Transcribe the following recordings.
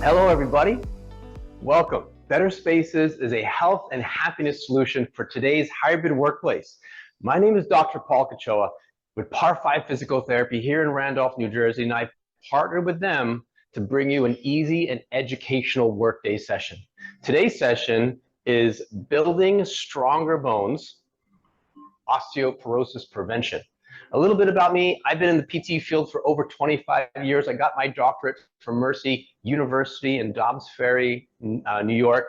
Hello, everybody. Welcome. Better Spaces is a health and happiness solution for today's hybrid workplace. My name is Dr. Paul Kachoa with PAR5 Physical Therapy here in Randolph, New Jersey, and I partnered with them to bring you an easy and educational workday session. Today's session is Building Stronger Bones, Osteoporosis Prevention. A little bit about me. I've been in the PT field for over 25 years. I got my doctorate from Mercy University in Dobbs Ferry, New York.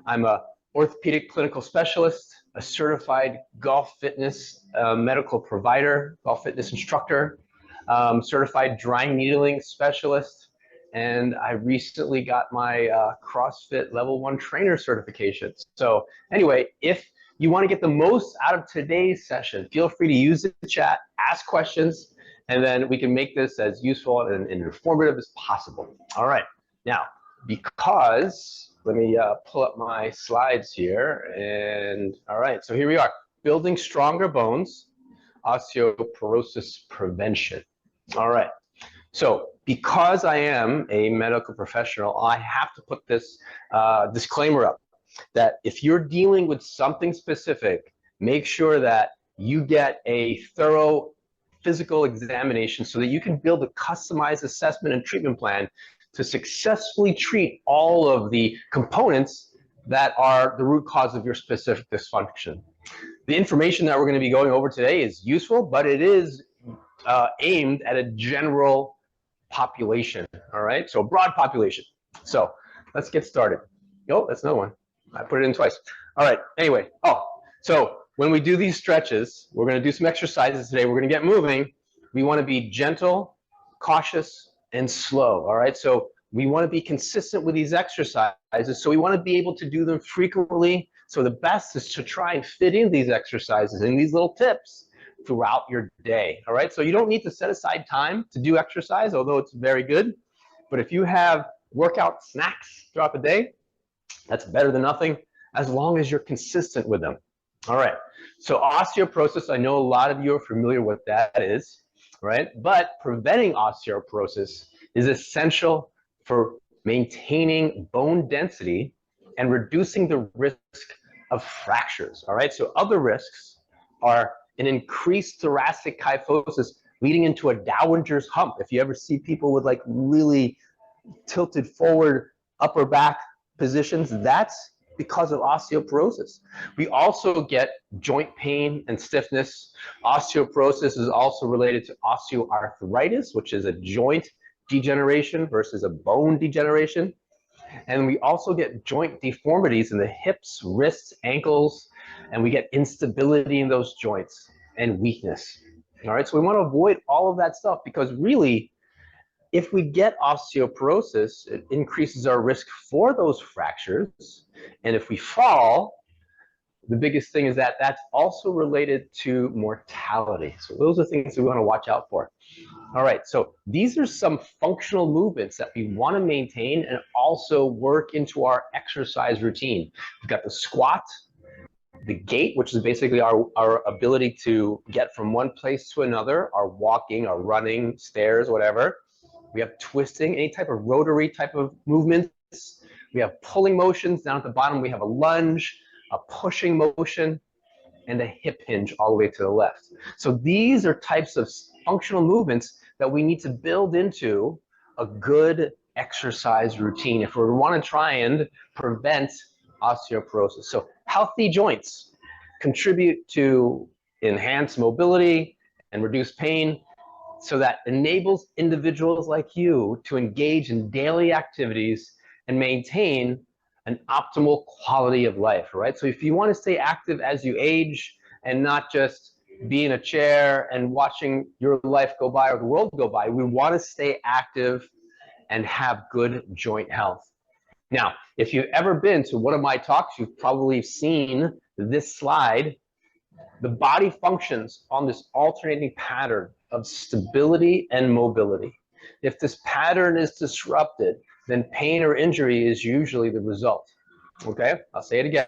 I'm an orthopedic clinical specialist, a certified golf fitness medical provider, golf fitness instructor, certified dry needling specialist, and I recently got my CrossFit Level 1 trainer certification. So anyway, if you want to get the most out of today's session, feel free to use the chat, ask questions, and then we can make this as useful and informative as possible. All right, now, because, let me pull up my slides here, and all right, so here we are, Building Stronger Bones, Osteoporosis Prevention. All right, so because I am a medical professional, I have to put this disclaimer up, that if you're dealing with something specific, make sure that you get a thorough physical examination so that you can build a customized assessment and treatment plan to successfully treat all of the components that are the root cause of your specific dysfunction. The information that we're going to be going over today is useful, but it is aimed at a general population, all right? So broad population. So let's get started. Oh, that's another one. I put it in twice. All right, anyway, so when we do these stretches, we're gonna do some exercises today, we're gonna get moving. We wanna be gentle, cautious, and slow, all right? So we wanna be consistent with these exercises, so we wanna be able to do them frequently. So the best is to try and fit in these exercises and these little tips throughout your day, all right? So you don't need to set aside time to do exercise, although it's very good. But if you have workout snacks throughout the day, that's better than nothing, as long as you're consistent with them. All right, so osteoporosis, I know a lot of you are familiar with what that is, right? But preventing osteoporosis is essential for maintaining bone density and reducing the risk of fractures, all right? So other risks are an increased thoracic kyphosis leading into a Dowager's hump. If you ever see people with like really tilted forward upper back positions, that's because of osteoporosis. We also get joint pain and stiffness. Osteoporosis is also related to osteoarthritis, which is a joint degeneration versus a bone degeneration. And we also get joint deformities in the hips, wrists, ankles, and we get instability in those joints and weakness. All right, so we want to avoid all of that stuff because really, if we get osteoporosis, it increases our risk for those fractures. And if we fall, the biggest thing is that that's also related to mortality. So those are things we want to watch out for. All right, so these are some functional movements that we want to maintain and also work into our exercise routine. We've got the squat, the gait, which is basically our ability to get from one place to another, our walking, our running, stairs, whatever. We have twisting, any type of rotary type of movements. We have pulling motions. Down at the bottom, we have a lunge, a pushing motion, and a hip hinge all the way to the left. So these are types of functional movements that we need to build into a good exercise routine if we want to try and prevent osteoporosis. So healthy joints contribute to enhanced mobility and reduce pain. So that enables individuals like you to engage in daily activities and maintain an optimal quality of life, right? So if you want to stay active as you age and not just be in a chair and watching your life go by or the world go by, we want to stay active and have good joint health. Now, if you've ever been to one of my talks, you've probably seen this slide. The body functions on this alternating pattern of stability and mobility. If this pattern is disrupted, then pain or injury is usually the result. Okay, I'll say it again.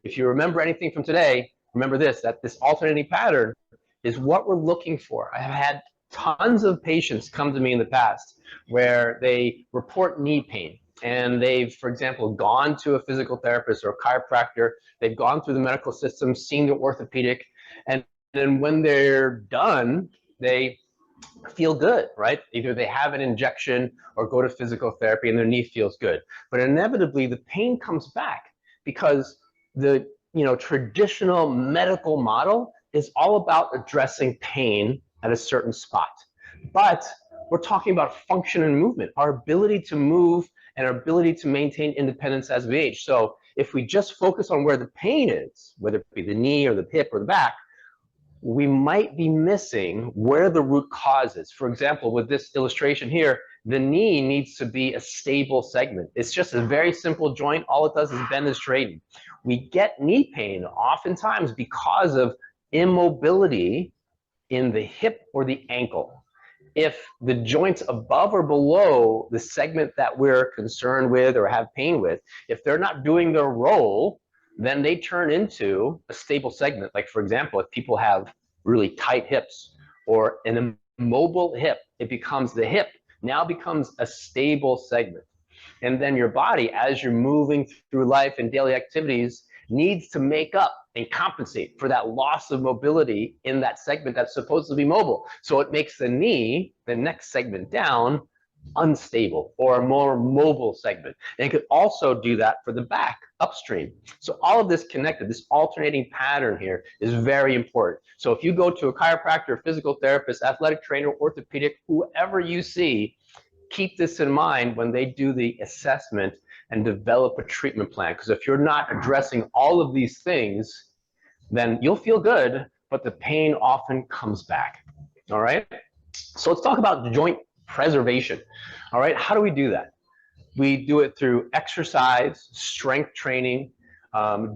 If you remember anything from today, remember this, that this alternating pattern is what we're looking for. I have had tons of patients come to me in the past where they report knee pain. and they've, for example, gone to a physical therapist or a chiropractor, they've gone through the medical system, seen the orthopedic, and then when they're done, they feel good, right? Either they have an injection or go to physical therapy and their knee feels good. But inevitably the pain comes back because the traditional medical model is all about addressing pain at a certain spot. But we're talking about function and movement, our ability to move and our ability to maintain independence as we age. So if we just focus on where the pain is, whether it be the knee or the hip or the back, we might be missing where the root cause is. For example, with this illustration here, the knee needs to be a stable segment. It's just a very simple joint. All it does is bend and straighten. We get knee pain oftentimes because of immobility in the hip or the ankle. If the joints above or below the segment that we're concerned with or have pain with, if they're not doing their role, then they turn into a stable segment. Like, for example, if people have really tight hips or an immobile hip, it becomes the hip now becomes a stable segment. And then your body, as you're moving through life and daily activities, needs to make up and compensate for that loss of mobility in that segment that's supposed to be mobile. So it makes the knee, the next segment down, unstable or a more mobile segment. And it could also do that for the back upstream. So all of this connected, this alternating pattern here is very important. So if you go to a chiropractor, physical therapist, athletic trainer, orthopedic, whoever you see, keep this in mind when they do the assessment and develop a treatment plan. Because if you're not addressing all of these things, then you'll feel good, but the pain often comes back. All right? So let's talk about joint preservation. All right, how do we do that? We do it through exercise, strength training,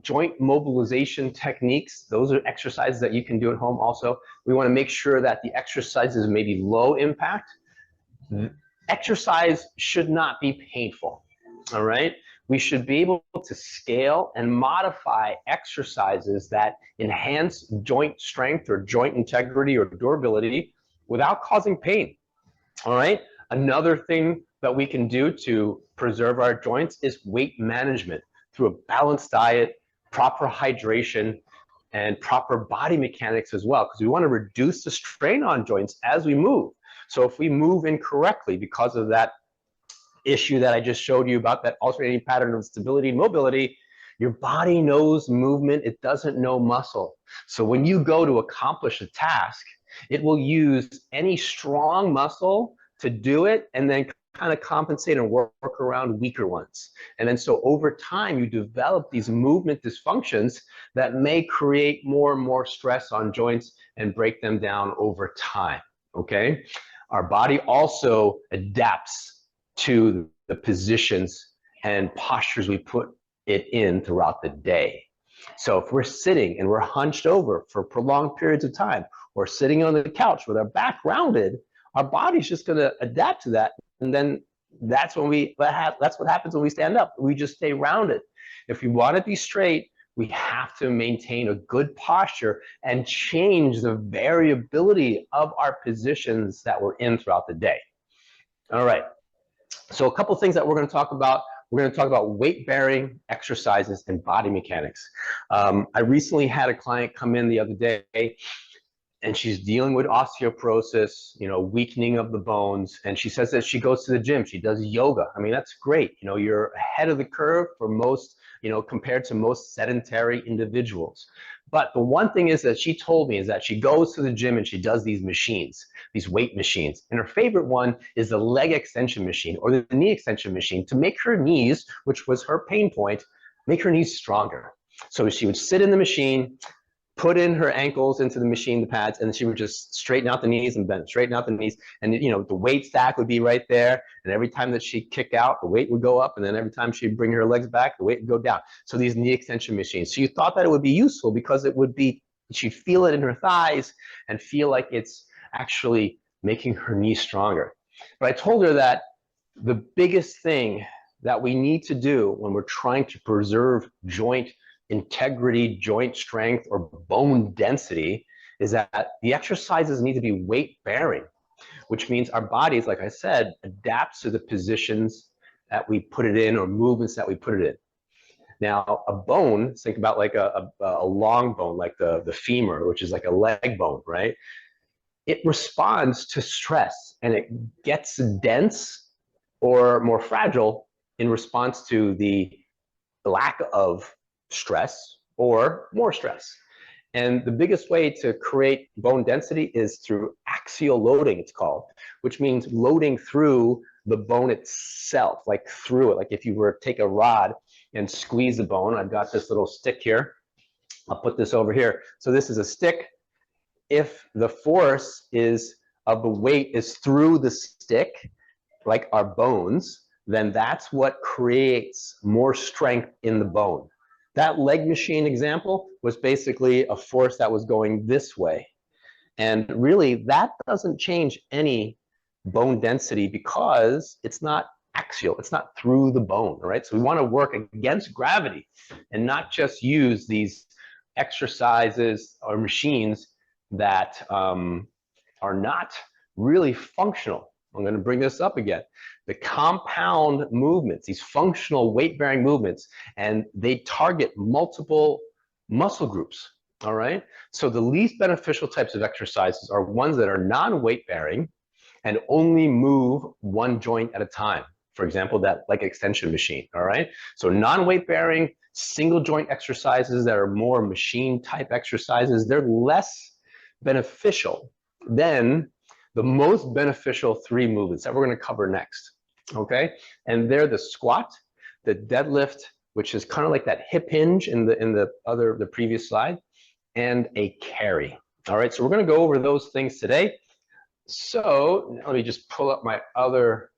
joint mobilization techniques. Those are exercises that you can do at home also. We want to make sure that the exercises may be low impact. Exercise should not be painful, all right? We should be able to scale and modify exercises that enhance joint strength or joint integrity or durability without causing pain. All right. Another thing that we can do to preserve our joints is weight management through a balanced diet, proper hydration, and proper body mechanics as well, because we want to reduce the strain on joints as we move. So if we move incorrectly because of that issue that I just showed you about, that alternating pattern of stability and mobility, your body knows movement, it doesn't know muscle. So when you go to accomplish a task, it will use any strong muscle to do it and then kind of compensate and work around weaker ones. And then so over time, you develop these movement dysfunctions that may create more and more stress on joints and break them down over time, okay? Our body also adapts to the positions and postures we put it in throughout the day. So if we're sitting and we're hunched over for prolonged periods of time, or sitting on the couch with our back rounded, our body's just going to adapt to that, and then that's what happens when we stand up. We just stay rounded. If we want to be straight, we have to maintain a good posture and change the variability of our positions that we're in throughout the day. All right. So a couple things that we're going to talk about. We're going to talk about weight-bearing exercises and body mechanics. I recently had a client come in the other day, and she's dealing with osteoporosis, weakening of the bones. And she says that she goes to the gym, she does yoga. I mean, that's great. You're ahead of the curve for most, compared to most sedentary individuals. But the one thing is that she told me is that she goes to the gym and she does these machines, these weight machines. And her favorite one is the leg extension machine or the knee extension machine to make her knees, which was her pain point, make her knees stronger. So she would sit in the machine, put in her ankles into the machine, the pads, and she would just straighten out the knees and bend, straighten out the knees. And the weight stack would be right there. And every time that she'd kick out, the weight would go up. And then every time she'd bring her legs back, the weight would go down. So these knee extension machines. So you thought that it would be useful because it would be, she'd feel it in her thighs and feel like it's actually making her knees stronger. But I told her that the biggest thing that we need to do when we're trying to preserve joint integrity, joint strength, or bone density is that the exercises need to be weight bearing, which means our bodies, like I said, adapts to the positions that we put it in or movements that we put it in. Now, a bone, think about like a long bone, like the femur, which is like a leg bone, right? It responds to stress and it gets dense or more fragile in response to the lack of stress or more stress. And the biggest way to create bone density is through axial loading, it's called, which means loading through the bone itself, like through it. Like if you were to take a rod and squeeze the bone, I've got this little stick here. I'll put this over here. So this is a stick. If the force of the weight is through the stick, like our bones, then that's what creates more strength in the bone. That leg machine example was basically a force that was going this way. And really, that doesn't change any bone density because it's not axial, it's not through the bone, right? So we want to work against gravity and not just use these exercises or machines that are not really functional. I'm going to bring this up again. The compound movements, these functional weight-bearing movements, and they target multiple muscle groups, all right? So the least beneficial types of exercises are ones that are non-weight-bearing and only move one joint at a time. For example, that leg extension machine, all right? So non-weight-bearing, single joint exercises that are more machine-type exercises, they're less beneficial than the most beneficial three movements that we're going to cover next, okay? And they're the squat, the deadlift, which is kind of like that hip hinge in the previous slide, and a carry. All right, so we're going to go over those things today. So let me just pull up my other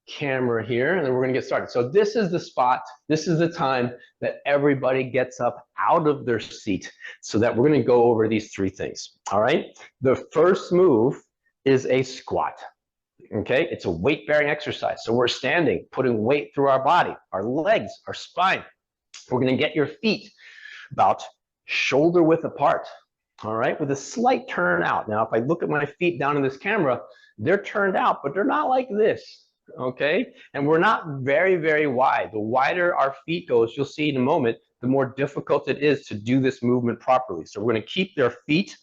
camera here, and then we're going to get started. So this is the spot, this is the time that everybody gets up out of their seat so that we're going to go over these three things. All right, the first move is a squat. Okay, it's a weight-bearing exercise. So we're standing, putting weight through our body, our legs, our spine. We're going to get your feet about shoulder width apart. All right, with a slight turn out. Now, if I look at my feet down in this camera, they're turned out, but they're not like this. Okay, and we're not very, very wide. The wider our feet goes, you'll see in a moment, the more difficult it is to do this movement properly. So we're going to keep their feet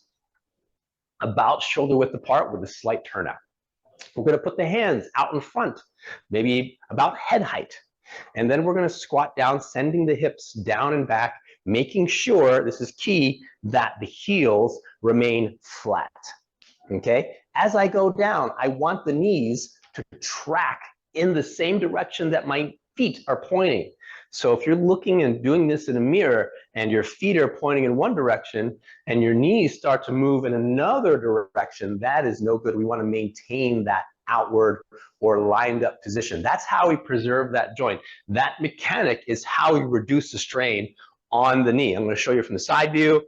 about shoulder width apart with a slight turnout. We're going to put the hands out in front, maybe about head height. And then we're going to squat down, sending the hips down and back, making sure, this is key, that the heels remain flat. Okay, as I go down, I want the knees to track in the same direction that my feet are pointing. So if you're looking and doing this in a mirror and your feet are pointing in one direction and your knees start to move in another direction, that is no good. We want to maintain that outward or lined up position. That's how we preserve that joint. That mechanic is how we reduce the strain on the knee. I'm going to show you from the side view,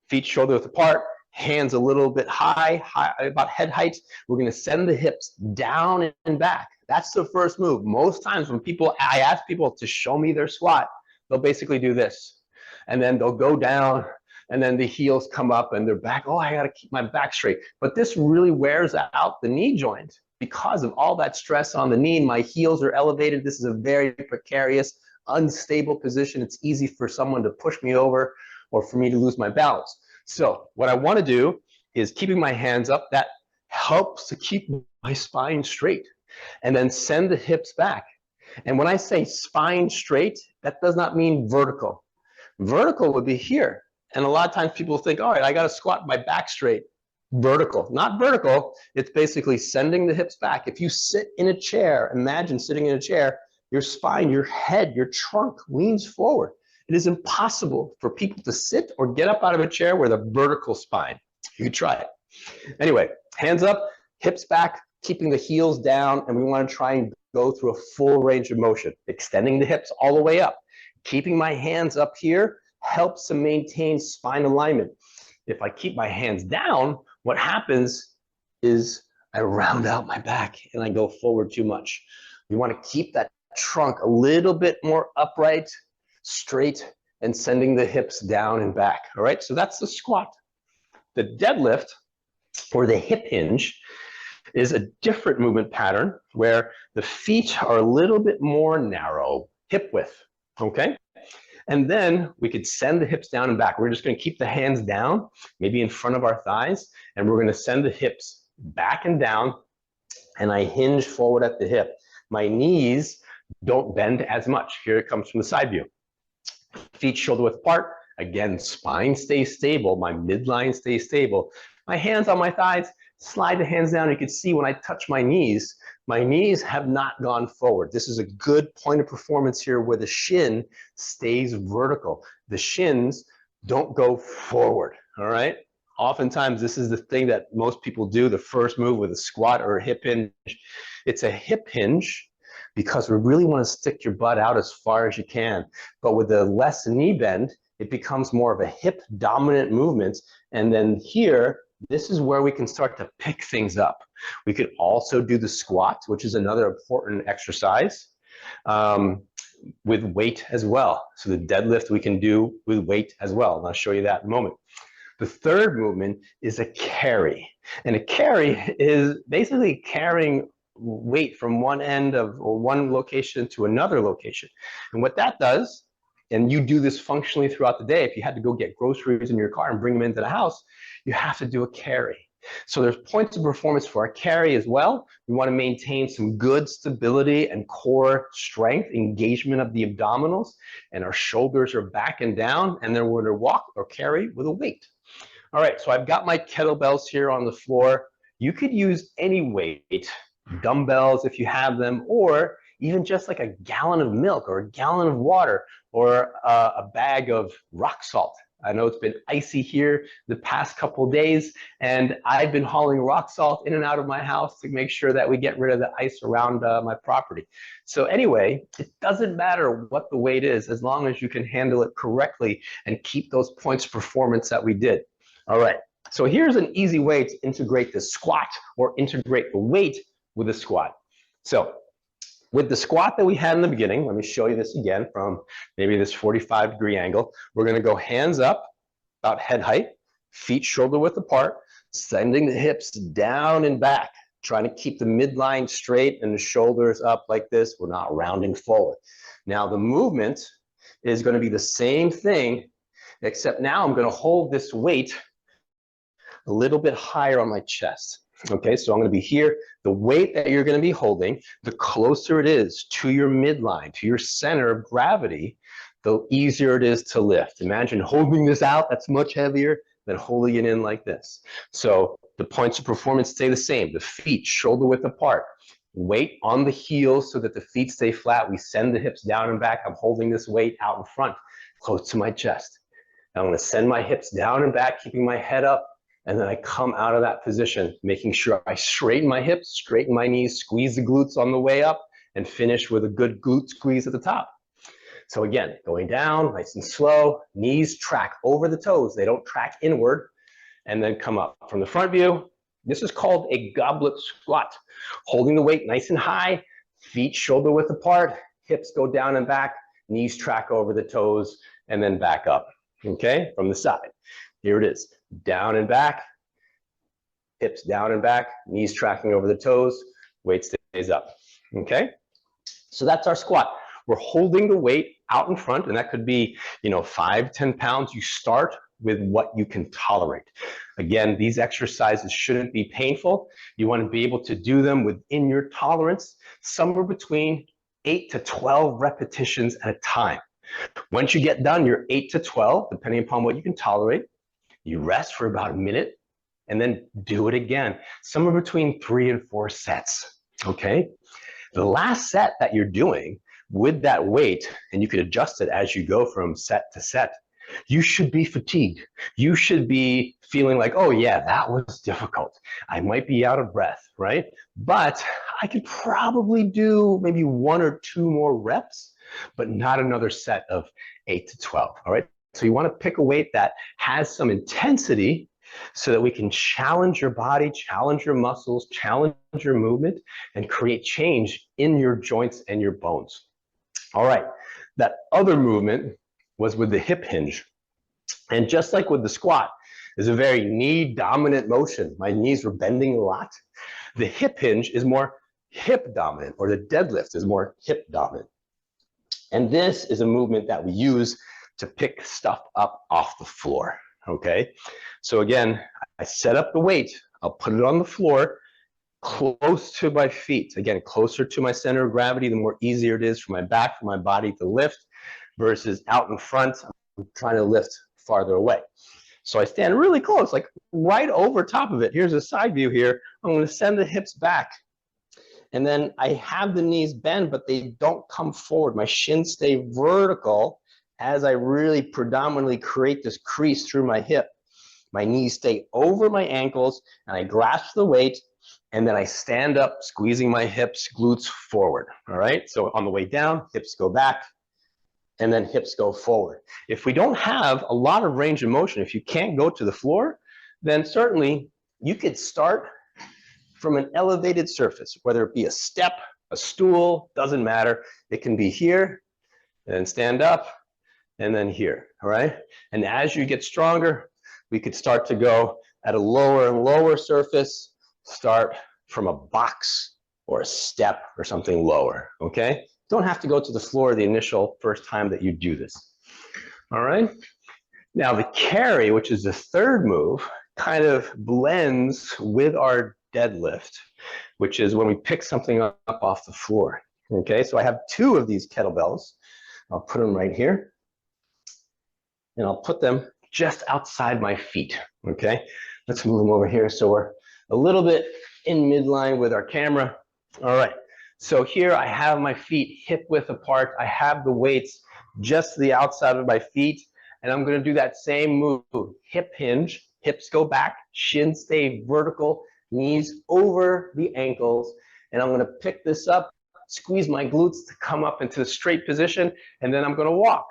feet shoulder width apart, hands a little bit high, about head height. We're going to send the hips down and back. That's the first move. Most times when I ask people to show me their squat, they'll basically do this. And then they'll go down, and then the heels come up and they're back. Oh, I got to keep my back straight. But this really wears out the knee joint because of all that stress on the knee. My heels are elevated. This is a very precarious, unstable position. It's easy for someone to push me over or for me to lose my balance. So what I want to do is keeping my hands up. That helps to keep my spine straight, and then send the hips back. And when I say spine straight, that does not mean vertical. Vertical would be here. And a lot of times people think, all right, I got to squat my back straight. Vertical, not vertical. It's basically sending the hips back. If you sit in a chair, imagine sitting in a chair, your spine, your head, your trunk leans forward. It is impossible for people to sit or get up out of a chair with a vertical spine. You can try it. Anyway, hands up, hips back, keeping the heels down, and we want to try and go through a full range of motion, extending the hips all the way up. Keeping my hands up here helps to maintain spine alignment. If I keep my hands down, what happens is I round out my back and I go forward too much. We want to keep that trunk a little bit more upright, straight, and sending the hips down and back. All right, so that's the squat. The deadlift, or the hip hinge, is a different movement pattern where the feet are a little bit more narrow, hip width, okay? And then we could send the hips down and back. We're just gonna keep the hands down, maybe in front of our thighs, and we're gonna send the hips back and down, and I hinge forward at the hip. My knees don't bend as much. Here it comes from the side view. Feet shoulder width apart. Again, spine stays stable. My midline stays stable. My hands on my thighs, slide the hands down. You can see when I touch my knees have not gone forward. This is a good point of performance here where the shin stays vertical. The shins don't go forward, all right? Oftentimes, this is the thing that most people do, the first move with a squat or a hip hinge. It's a hip hinge because we really want to stick your butt out as far as you can. But with the less knee bend, it becomes more of a hip dominant movement. And then here, this is where we can start to pick things up. We could also do the squat, which is another important exercise, with weight as well. So the deadlift we can do with weight as well. And I'll show you that in a moment. The third movement is a carry. And a carry is basically carrying weight from one end of or one location to another location. And what that does, and you do this functionally throughout the day, if you had to go get groceries in your car and bring them into the house, you have to do a carry. So there's points of performance for a carry as well. We want to maintain some good stability and core strength, engagement of the abdominals, and our shoulders are back and down, and then we're going to walk or carry with a weight. All right, so I've got my kettlebells here on the floor. You could use any weight, dumbbells if you have them, or even just like a gallon of milk or a gallon of water or a bag of rock salt. I know it's been icy here the past couple of days, and I've been hauling rock salt in and out of my house to make sure that we get rid of the ice around my property. So anyway, it doesn't matter what the weight is as long as you can handle it correctly and keep those points of performance that we did. All right, so here's an easy way to integrate the squat or integrate the weight with the squat. So with the squat that we had in the beginning, let me show you this again from maybe this 45-degree angle. We're gonna go hands up, about head height, feet shoulder width apart, sending the hips down and back, trying to keep the midline straight and the shoulders up like this. We're not rounding forward. Now the movement is gonna be the same thing, except now I'm gonna hold this weight a little bit higher on my chest. Okay, so I'm going to be here. The weight that you're going to be holding, the closer it is to your midline, to your center of gravity, the easier it is to lift. Imagine holding this out, that's much heavier than holding it in like this. So the points of performance stay the same. The feet shoulder width apart. Weight on the heels so that the feet stay flat. We send the hips down and back. I'm holding this weight out in front, close to my chest. I'm going to send my hips down and back, keeping my head up. And then I come out of that position, making sure I straighten my hips, straighten my knees, squeeze the glutes on the way up, and finish with a good glute squeeze at the top. So again, going down, nice and slow, knees track over the toes. They don't track inward, and then come up. From the front view, this is called a goblet squat. Holding the weight nice and high, feet shoulder width apart, hips go down and back, knees track over the toes, and then back up, okay, from the side. Here it is. Down and back, hips down and back, knees tracking over the toes, weight stays up, okay? So that's our squat. We're holding the weight out in front, and that could be, 5, 10 pounds. You start with what you can tolerate. Again, these exercises shouldn't be painful. You want to be able to do them within your tolerance, somewhere between 8 to 12 repetitions at a time. Once you get done, you're 8 to 12, depending upon what you can tolerate. You rest for about a minute and then do it again, somewhere between 3 and 4 sets, okay? The last set that you're doing with that weight, and you can adjust it as you go from set to set, you should be fatigued. You should be feeling like, oh yeah, that was difficult. I might be out of breath, right? But I could probably do maybe 1 or 2 more reps, but not another set of 8 to 12, all right? So you want to pick a weight that has some intensity so that we can challenge your body, challenge your muscles, challenge your movement, and create change in your joints and your bones. All right, that other movement was with the hip hinge. And just like with the squat, is a very knee dominant motion. My knees were bending a lot. The hip hinge is more hip dominant, or the deadlift is more hip dominant. And this is a movement that we use to pick stuff up off the floor, okay? So again, I set up the weight, I'll put it on the floor, close to my feet. Again, closer to my center of gravity, the more easier it is for my back, for my body to lift, versus out in front, I'm trying to lift farther away. So I stand really close, like right over top of it. Here's a side view here. I'm gonna send the hips back. And then I have the knees bend, but they don't come forward. My shins stay vertical as I really predominantly create this crease through my hip. My knees stay over my ankles, and I grasp the weight, and then I stand up, squeezing my hips, glutes forward, all right? So on the way down, hips go back, and then hips go forward. If we don't have a lot of range of motion, if you can't go to the floor, then certainly you could start from an elevated surface, whether it be a step, a stool, doesn't matter. It can be here, and then stand up, and then here, all right? And as you get stronger, we could start to go at a lower and lower surface, start from a box or a step or something lower, okay? Don't have to go to the floor the initial first time that you do this, all right? Now the carry, which is the third move, kind of blends with our deadlift, which is when we pick something up off the floor, okay? So I have two of these kettlebells. I'll put them right here, and I'll put them just outside my feet, okay? Let's move them over here so we're a little bit in midline with our camera. All right, so here I have my feet hip width apart. I have the weights just to the outside of my feet, and I'm gonna do that same move. Hip hinge, hips go back, shins stay vertical, knees over the ankles, and I'm gonna pick this up, squeeze my glutes to come up into the straight position, and then I'm gonna walk.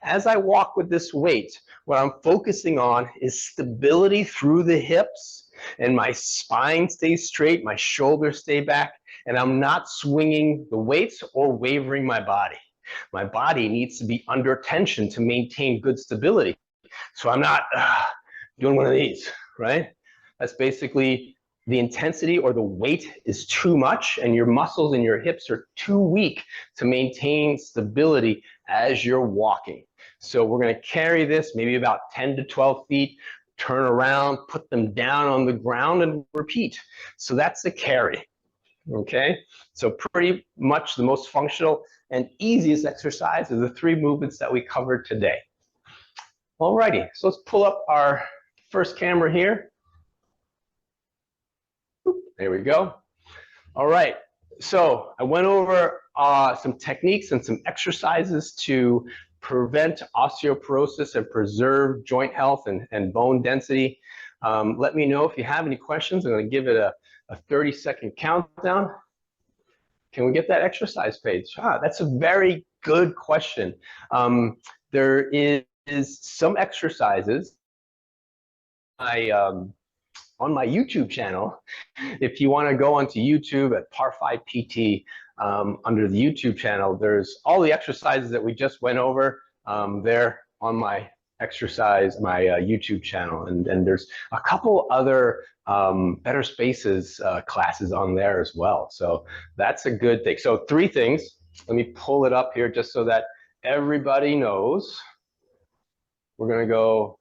As I walk with this weight, what I'm focusing on is stability through the hips, and my spine stays straight, my shoulders stay back, and I'm not swinging the weights or wavering my body. My body needs to be under tension to maintain good stability. So I'm not doing one of these, right? That's basically the intensity or the weight is too much, and your muscles and your hips are too weak to maintain stability as you're walking. So we're gonna carry this maybe about 10 to 12 feet, turn around, put them down on the ground, and repeat. So that's the carry, okay? So pretty much the most functional and easiest exercise of the three movements that we covered today. Alrighty, so let's pull up our first camera here. There we go. All right, so I went over some techniques and some exercises to prevent osteoporosis and preserve joint health and bone density. Let me know if you have any questions. I'm going to give it a 30-second countdown. Can we get that exercise page? That's a very good question. There is some exercises on my YouTube channel. If you want to go onto YouTube at PAR5 PT, under the YouTube channel, there's all the exercises that we just went over there on my YouTube channel. And there's a couple other Better Spaces classes on there as well. So that's a good thing. So three things. Let me pull it up here just so that everybody knows. We're going to go,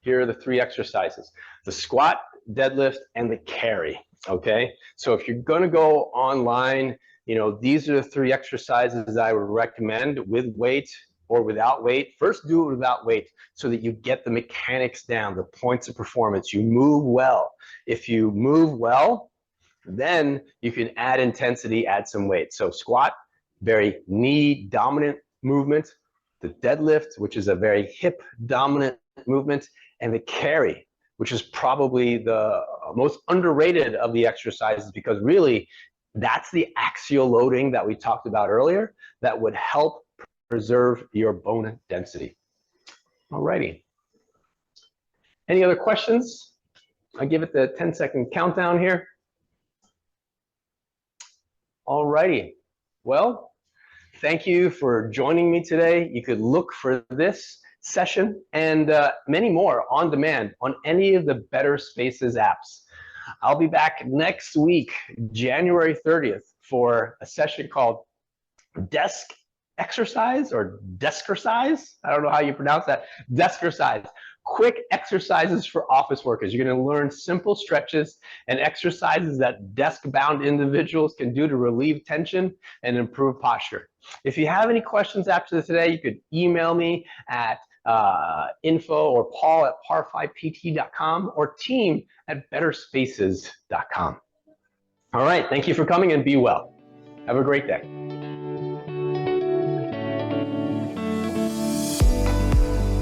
here are the three exercises: the squat, deadlift, and the carry, okay? So if you're gonna go online, you know, these are the three exercises I would recommend with weight or without weight. First, do it without weight so that you get the mechanics down, the points of performance. You move well. If you move well, then you can add intensity, add some weight. So squat, very knee dominant movement. The deadlift, which is a very hip dominant movement, and the carry, which is probably the most underrated of the exercises, because really that's the axial loading that we talked about earlier that would help preserve your bone density. Alrighty. Any other questions? I'll give it the 10-second countdown here. Alrighty. Well, thank you for joining me today. You could look for this session, and many more on demand on any of the Better Spaces apps. I'll be back next week, January 30th, for a session called Desk Exercise or Deskercise. I don't know how you pronounce that. Deskercise. Quick exercises for office workers. You're going to learn simple stretches and exercises that desk-bound individuals can do to relieve tension and improve posture. If you have any questions after today, you could email me at info or paul at par5pt.com or team at betterspaces.com. All right, thank you for coming and be well. Have a great day.